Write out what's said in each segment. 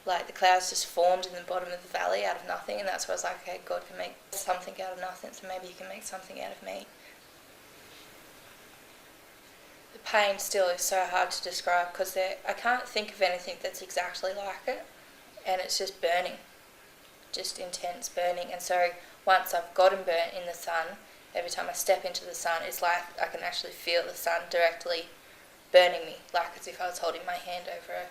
like the clouds just formed in the bottom of the valley out of nothing, and that's where I was like, okay, God can make something out of nothing, so maybe he can make something out of me. The pain still is so hard to describe because I can't think of anything that's exactly like it, and it's just burning, just intense burning. And so once I've gotten burnt in the sun, every time I step into the sun, it's like I can actually feel the sun directly burning me, like as if I was holding my hand over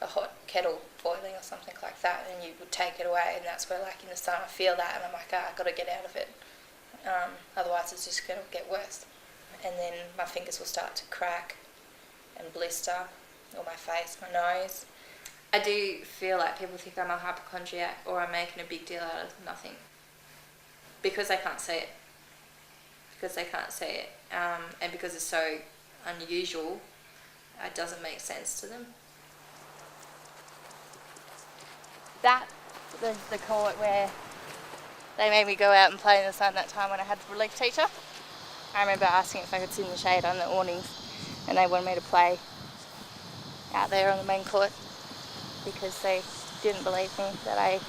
a hot kettle boiling or something like that, and you would take it away, and that's where, like, in the sun I feel that, and I'm like, I've got to get out of it, otherwise it's just going to get worse. And then my fingers will start to crack and blister, or my face, my nose. I do feel like people think I'm a hypochondriac or I'm making a big deal out of nothing, because they can't see it. And because it's so unusual, it doesn't make sense to them. That was the court where they made me go out and play in the sun that time when I had the relief teacher. I remember asking if I could sit in the shade on the awnings, and they wanted me to play out there on the main court because they didn't believe me that I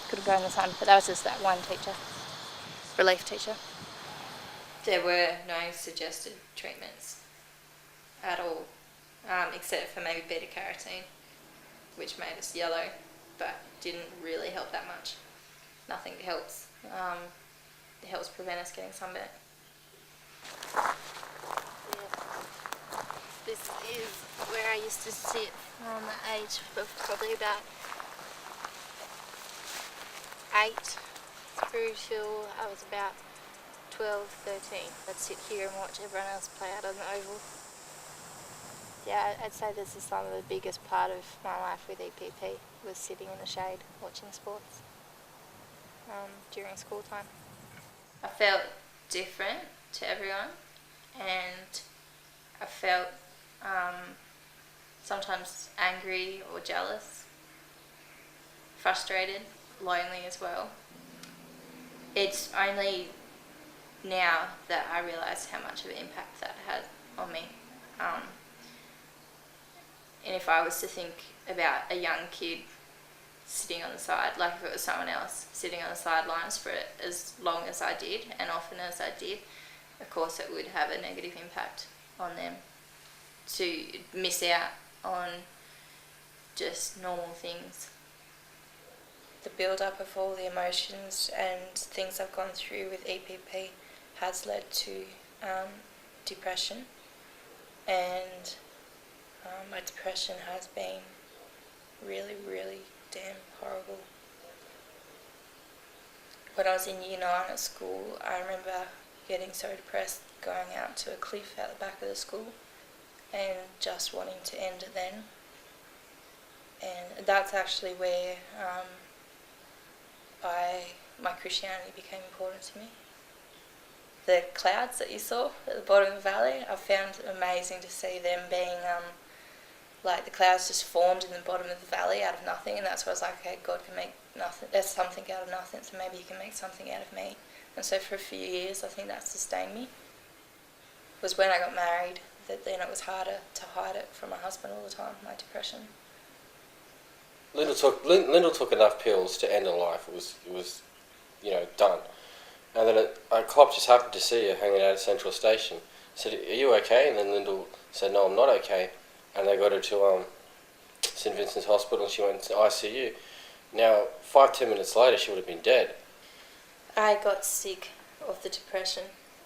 couldn't go in the sun. But that was just that one teacher, relief teacher. There were no suggested treatments at all, except for maybe beta-carotene, which made us yellow, but didn't really help that much. Nothing helps. It helps prevent us getting sunburnt. Yeah. This is where I used to sit from the age of probably about 8 through till I was about 12, 13. I'd sit here and watch everyone else play out on the oval. Yeah, I'd say this is some of the biggest part of my life with EPP, was sitting in the shade watching sports during school time. I felt different to everyone, and I felt sometimes angry or jealous, frustrated, lonely as well. It's only now that I realise how much of an impact that had on me. And if I was to think about a young kid sitting on the side, like if it was someone else sitting on the sidelines for as long as I did and often as I did, of course it would have a negative impact on them to miss out on just normal things. The build-up of all the emotions and things I've gone through with EPP has led to depression, and my depression has been really, really damn horrible. When I was in year 9 at school, I remember getting so depressed going out to a cliff out the back of the school and just wanting to end it then. And that's actually where my Christianity became important to me. The clouds that you saw at the bottom of the valley, I found amazing to see them being like the clouds just formed in the bottom of the valley out of nothing, and that's where I was like, okay, God can make nothing. There's something out of nothing, so maybe he can make something out of me. And so for a few years, I think that sustained me. It was when I got married that then it was harder to hide it from my husband all the time, my depression. Lyndal took enough pills to end her life. It was done. And then a cop just happened to see her hanging out at Central Station. Said, "Are you okay?" And then Lyndal said, "No, I'm not okay." And they got her to St Vincent's Hospital, and she went to ICU. Now, 5-10 minutes later, she would have been dead. I got sick of the depression,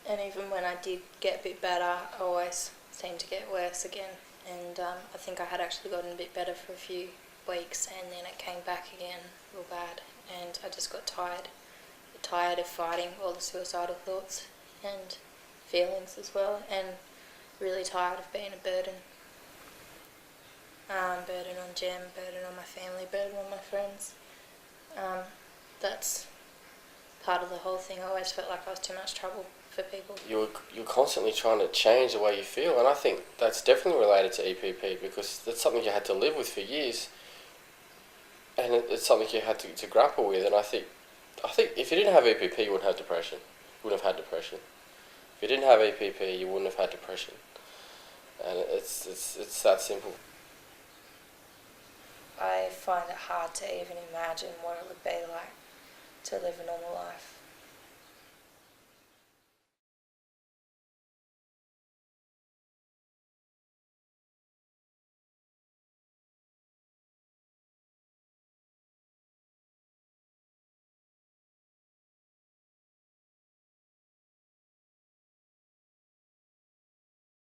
and even when I did get a bit better, I always seemed to get worse again. And I think I had actually gotten a bit better for a few weeks, and then it came back again real bad, and I just got tired of fighting all the suicidal thoughts and feelings as well, and really tired of being a burden. Burden on Jem, burden on my family, burden on my friends. That's part of the whole thing. I always felt like I was too much trouble for people. You're constantly trying to change the way you feel, and I think that's definitely related to EPP, because that's something you had to live with for years, and it's something you had to grapple with. And I think if you didn't have EPP, you wouldn't have depression. You wouldn't have had depression. If you didn't have EPP, you wouldn't have had depression, and it's that simple. I find it hard to even imagine what it would be like to live a normal life.